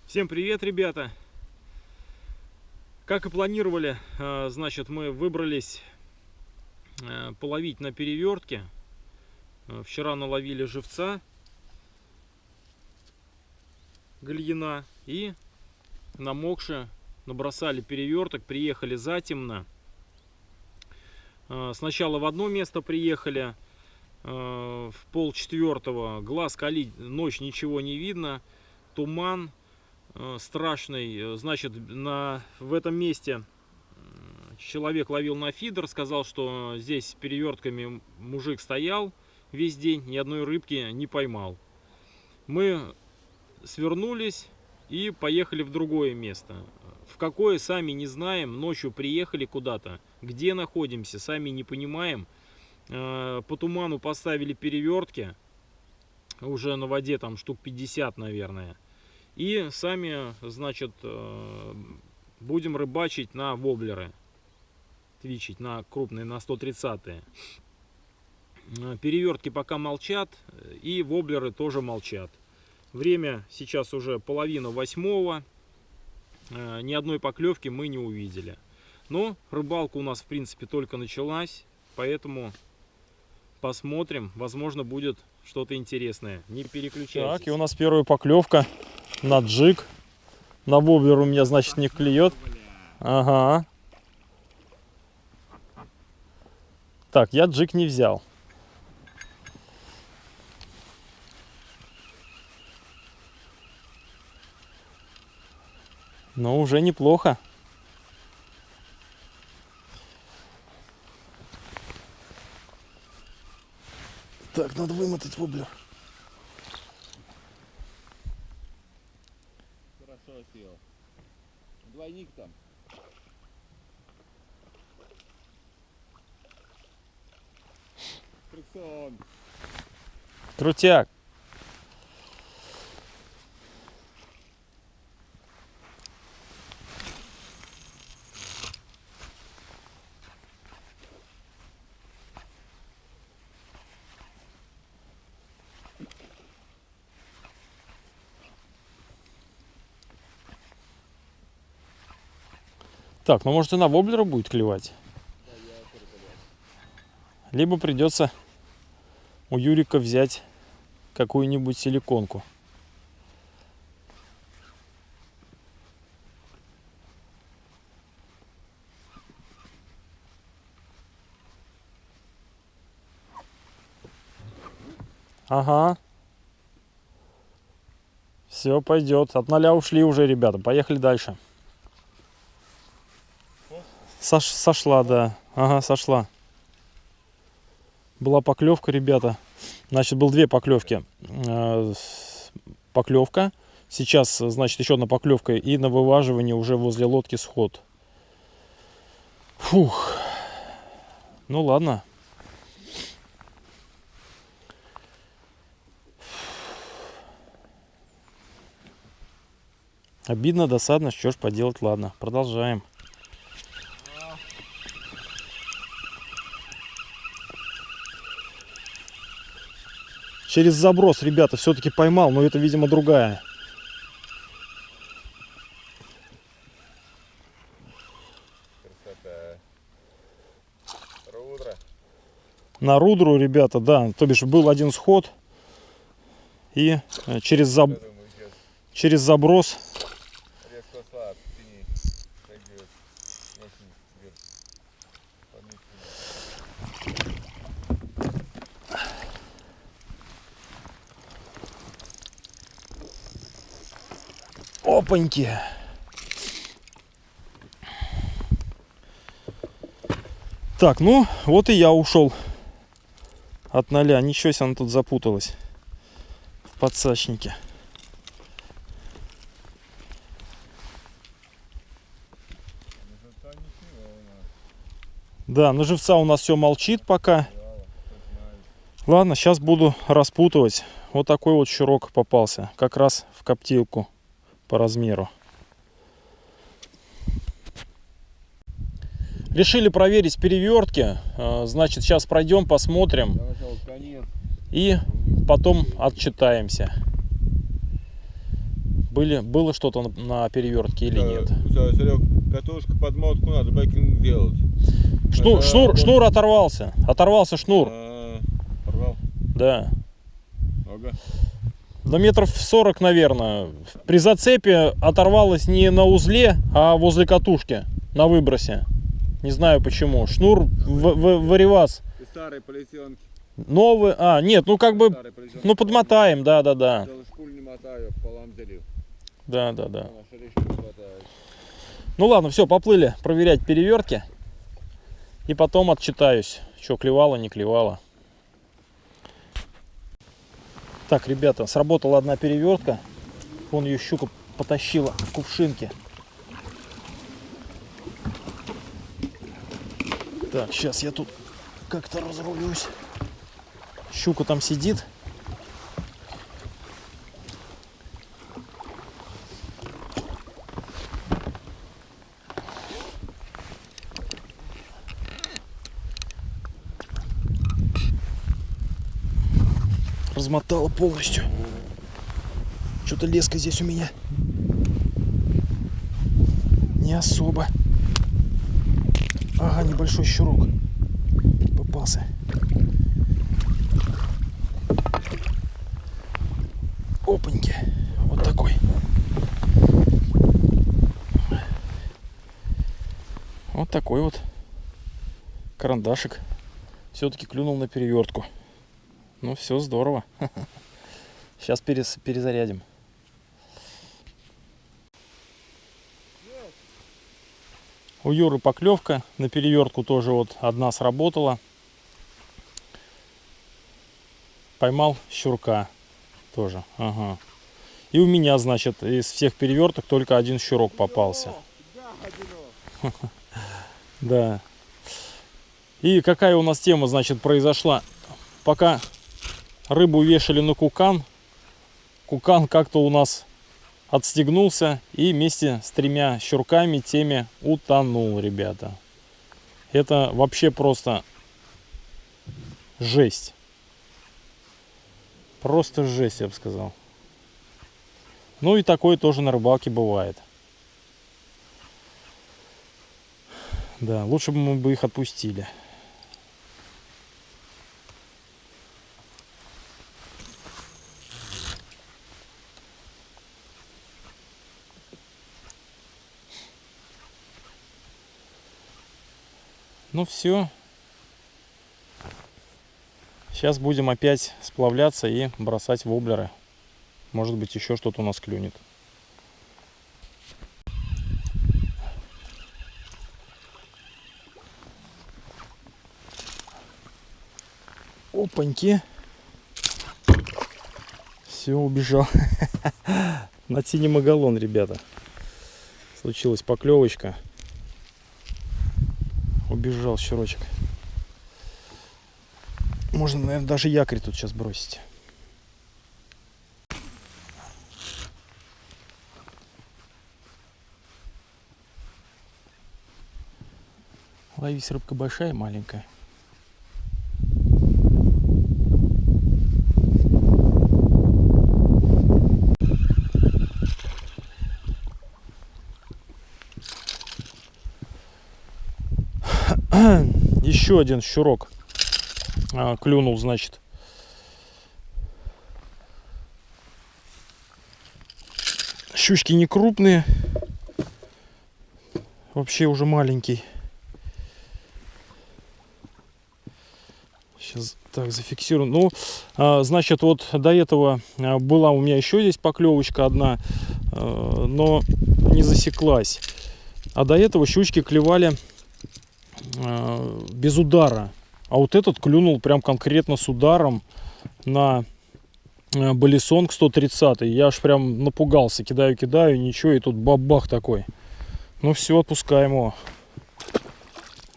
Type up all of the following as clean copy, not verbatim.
Всем привет, ребята! Как и планировали, значит, мы выбрались половить на перевертке. Вчера наловили живца гальяна и намокши набросали переверток, приехали затемно. Сначала в одно место приехали в 3:30, глаз калить, ночь, ничего не видно, туман страшный. Значит, в этом месте человек ловил на фидер, сказал, что здесь с перевертками мужик стоял весь день, ни одной рыбки не поймал. Мы свернулись и поехали в другое место. В какое, сами не знаем. Ночью приехали куда-то, где находимся, сами не понимаем. По туману поставили перевертки, уже на воде там штук 50, наверное. И сами, значит, будем рыбачить на воблеры, твичить на крупные, на 130-е. Перевертки пока молчат, и воблеры тоже молчат. Время сейчас уже 7:30. Ни одной поклевки мы не увидели. Но рыбалка у нас, в принципе, только началась, поэтому посмотрим. Возможно, будет что-то интересное. Не переключайтесь. Так, и у нас первая поклевка на джиг. На воблер у меня, значит, не клюет. Ага. Так, я джиг не взял. Но уже неплохо. Так, надо вымотать воблер. Хорошо сел. Двойник там. Фрикцион. Крутяк. Так, ну может и на воблера будет клевать. Либо придется у Юрика взять какую-нибудь силиконку. Ага. Все, пойдет. От 0 ушли уже, ребята. Поехали дальше. Сошла, да. Ага, сошла. Была поклевка, ребята. Значит, был две поклевки. Поклевка. Сейчас, значит, еще одна поклевка. И на вываживании уже возле лодки сход. Фух. Ну ладно. Обидно, досадно. Что ж поделать, ладно. Продолжаем. Через заброс, ребята, все-таки поймал, но это, видимо, другая. Красота. Рудра. На рудру, ребята, да. То бишь был один сход. И через заброс. Резко слаб, тяни. Пойдет. Опаньки. Так, ну вот и я ушел от 0. Ничего себе, она тут запуталась в подсачнике. Да, на живца у нас все молчит пока. Ладно, сейчас буду распутывать. Вот такой вот щурок попался. Как раз в коптилку по размеру. Решили проверить перевертки. Значит, сейчас пройдем, посмотрим. И потом отчитаемся. Было что-то на перевертке или нет? Серег, катушка, подмотку надо бэкинг делать. Шнур оторвался. Оторвался шнур. Порвал? Да. Много? На метров 40, наверное. При зацепе оторвалось не на узле, а возле катушки. На выбросе. Не знаю почему. Шнур варивас. Старые полетенки. Новый. Нет, ну как бы. Ну подмотаем, да. Шпуль не мотаю, пополам делю. Да. Ну ладно, все, поплыли проверять перевертки. И потом отчитаюсь, что клевало, не клевало. Так, ребята, сработала одна перевертка. Вон ее щука потащила в кувшинке. Так, сейчас я тут как-то разрулюсь. Щука там сидит. Размотала полностью. Что-то леска здесь у меня не особо. Ага, небольшой щурок попался. Опаньки. Вот такой. Вот такой вот карандашик. Все-таки клюнул на перевертку. Ну все, здорово. Сейчас перезарядим. У Юры поклевка на перевертку тоже вот одна сработала. Поймал щурка тоже. Ага. И у меня, значит, из всех переверток только один щурок попался. Да. И какая у нас тема, значит, произошла? Пока рыбу вешали на кукан, кукан как-то у нас отстегнулся и вместе с 3 щурками теми утонул, ребята. Это вообще просто жесть. Просто жесть, я бы сказал. Ну и такое тоже на рыбалке бывает. Да, лучше бы мы их отпустили. Ну все. Сейчас будем опять сплавляться и бросать воблеры. Может быть, еще что-то у нас клюнет. Опаньки. Все, убежал. На тинемоголон, ребята. Случилась поклевочка. Убежал щурочек. Можно, наверное, даже якорь тут сейчас бросить. Ловись, рыбка большая, маленькая. Еще один щурок клюнул, значит. Щучки не крупные, вообще уже маленький. Сейчас так зафиксирую. Ну, значит, вот до этого была у меня еще здесь поклевочка одна, но не засеклась. А до этого щучки клевали без удара. А вот этот клюнул прям конкретно с ударом на Болисонг 130. Я аж прям напугался. Кидаю, ничего, и тут бабах такой. Ну все, отпускаем его.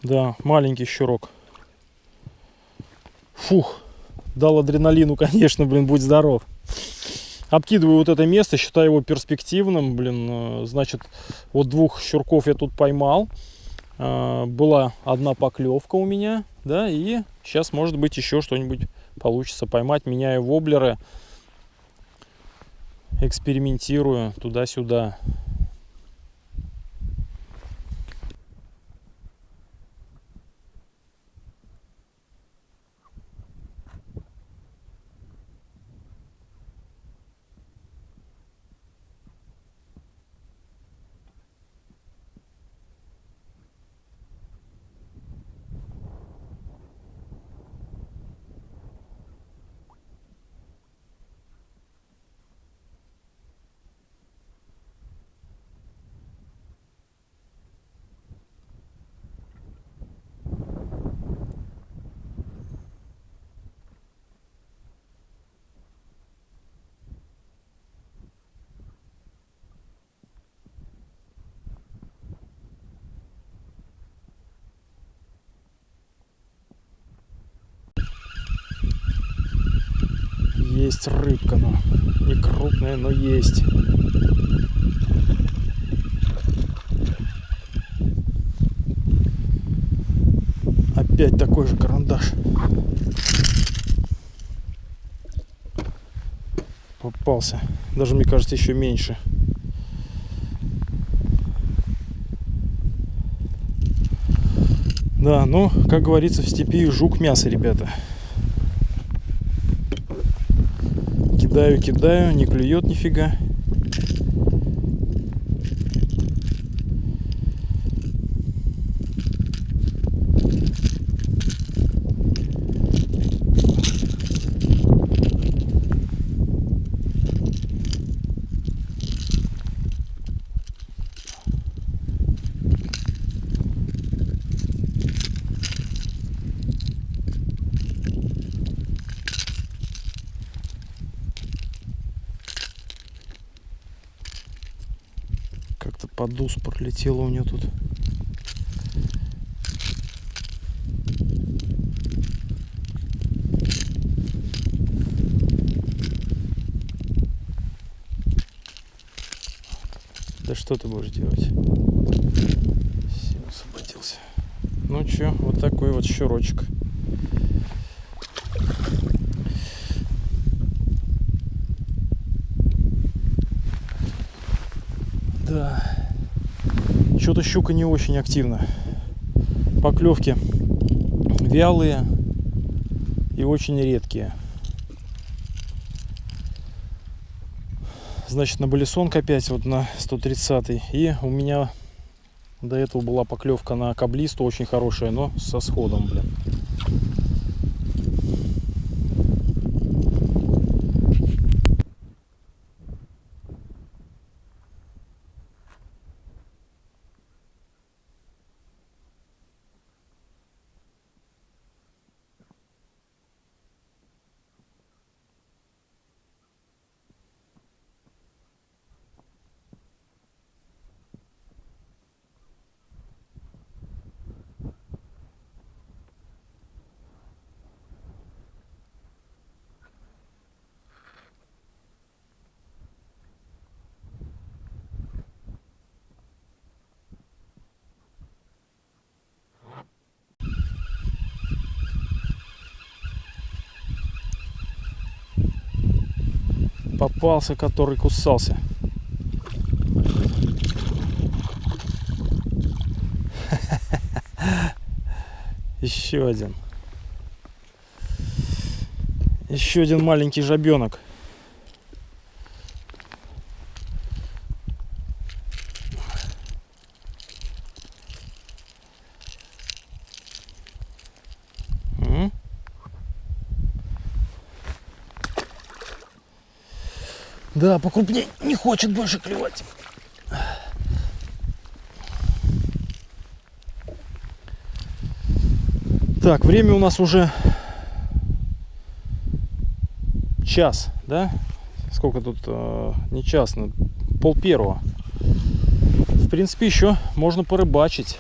Да, маленький щурок. Фух, дал адреналину, конечно, блин, будь здоров. Обкидываю вот это место, считаю его перспективным, блин. Значит, вот 2 щурков я тут поймал. Была одна поклевка у меня, да, и сейчас, может быть, еще что-нибудь получится поймать. Меняю воблеры, экспериментирую туда-сюда. Есть рыбка, но не крупная, но есть. Опять такой же карандаш. Попался. Даже, мне кажется, еще меньше. Да, ну, как говорится, в степи жук мясо, ребята. Кидаю, не клюет нифига. Как-то подус пролетело у нее тут. Да что ты будешь делать? Все, освободился. Ну чё, вот такой вот щурочек. Да. Что-то щука не очень активна. Поклевки вялые и очень редкие. Значит, на балесонг опять вот на 130-й. И у меня до этого была поклевка на каблисту очень хорошая, но со сходом, блин. Попался, который кусался. Еще один. Еще один маленький жабенок. Да, покрупнее не хочет больше клевать. Так, время у нас уже час, да? Сколько тут? Не час, но 12:30. В принципе, еще можно порыбачить.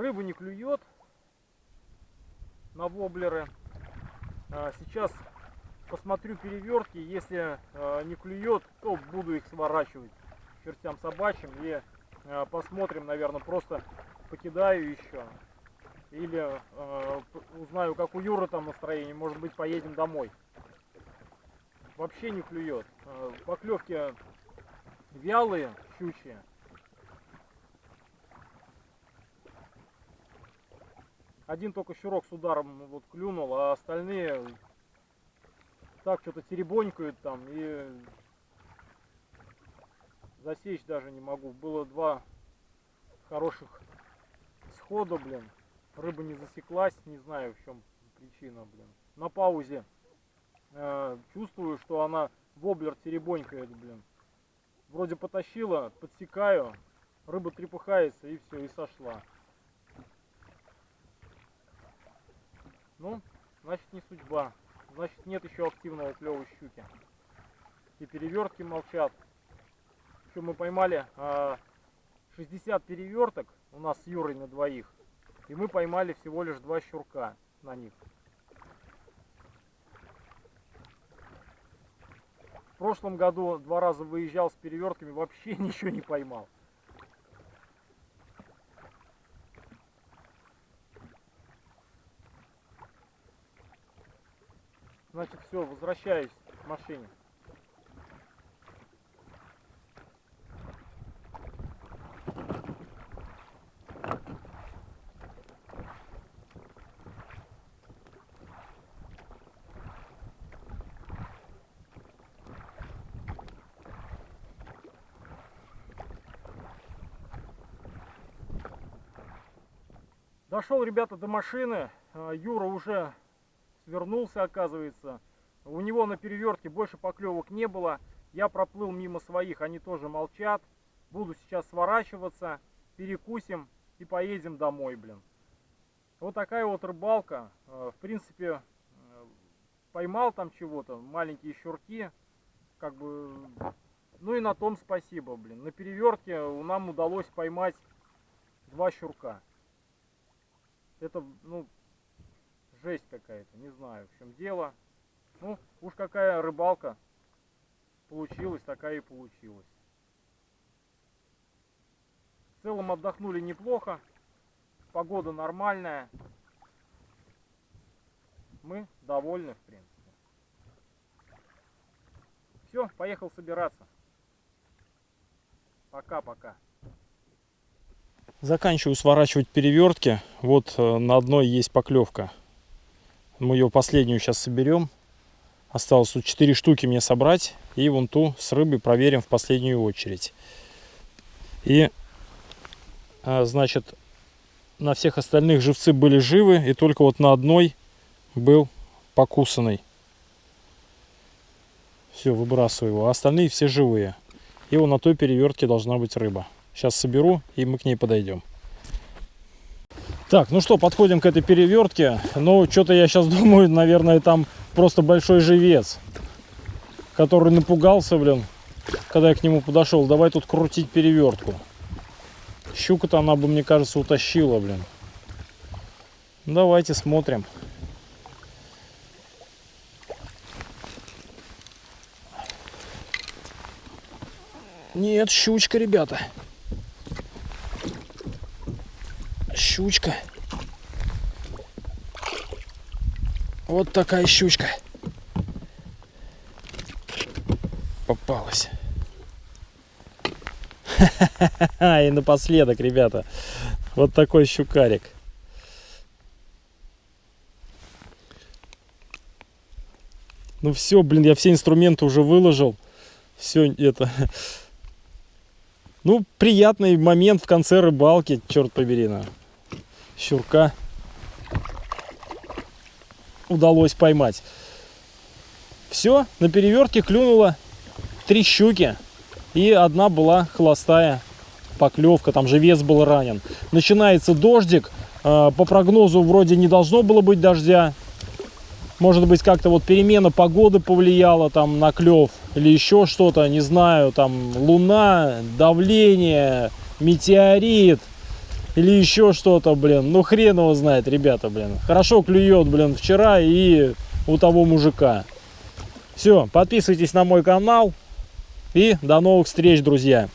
Рыба не клюет на воблеры. Сейчас посмотрю перевертки. Если не клюет, то буду их сворачивать к чертям собачьим. И посмотрим, наверное, просто покидаю еще. Или узнаю, как у Юры там настроение. Может быть, поедем домой. Вообще не клюет. Поклевки вялые, щучьи. Один только щурок с ударом вот клюнул, а остальные так что-то теребонькают там, и засечь даже не могу. Было 2 хороших схода, блин. Рыба не засеклась, не знаю, в чем причина, блин. На паузе чувствую, что она воблер теребонькает, блин. Вроде потащила, подсекаю, рыба трепыхается и все, и сошла. Ну, значит, не судьба. Значит, нет еще активного клёва щуки. И перевертки молчат. Еще мы поймали 60 переверток у нас с Юрой на двоих. И мы поймали всего лишь 2 щурка на них. В прошлом году 2 раза выезжал с перевертками, вообще ничего не поймал. Значит, все, возвращаюсь к машине. Дошел, ребята, до машины. Юра уже свернулся, оказывается. У него на перевертке больше поклевок не было. Я проплыл мимо своих, они тоже молчат. Буду сейчас сворачиваться, перекусим и поедем домой, блин. Вот такая вот рыбалка. В принципе, поймал там чего-то, маленькие щурки. Как бы, ну и на том спасибо, блин. На перевертке нам удалось поймать 2 щурка. Это, ну, жесть какая-то, не знаю, в чем дело. Ну, уж какая рыбалка получилась, такая и получилась. В целом отдохнули неплохо, погода нормальная. Мы довольны, в принципе. Все, поехал собираться. Пока-пока. Заканчиваю сворачивать перевертки. Вот на одной есть поклевка. Мы ее последнюю сейчас соберем. Осталось тут 4 штуки мне собрать. И вон ту с рыбой проверим в последнюю очередь. И, значит, на всех остальных живцы были живы. И только вот на одной был покусанный. Все, выбрасываю его. А остальные все живые. И вот на той перевертке должна быть рыба. Сейчас соберу, и мы к ней подойдем. Так, ну что, подходим к этой перевертке. Ну, что-то я сейчас думаю, наверное, там просто большой живец, который напугался, блин, когда я к нему подошел. Давай тут крутить перевертку. Щука-то она бы, мне кажется, утащила, блин. Давайте смотрим. Нет, щучка, ребята. Щучка. Вот такая щучка. Попалась. И напоследок, ребята, вот такой щукарик. Ну все, блин, я все инструменты уже выложил. Все это... Ну, приятный момент в конце рыбалки, черт побери, на щурка удалось поймать. Все, на перевертке клюнуло 3 щуки, и одна была холостая поклевка, там живец был ранен. Начинается дождик, по прогнозу вроде не должно было быть дождя. Может быть, как-то вот перемена погоды повлияла там на клев или еще что-то, не знаю, там луна, давление, метеорит. или еще что-то, блин. Ну хрен его знает, ребята, блин. Хорошо клюет, блин, вчера и у того мужика. Все, подписывайтесь на мой канал. И до новых встреч, друзья.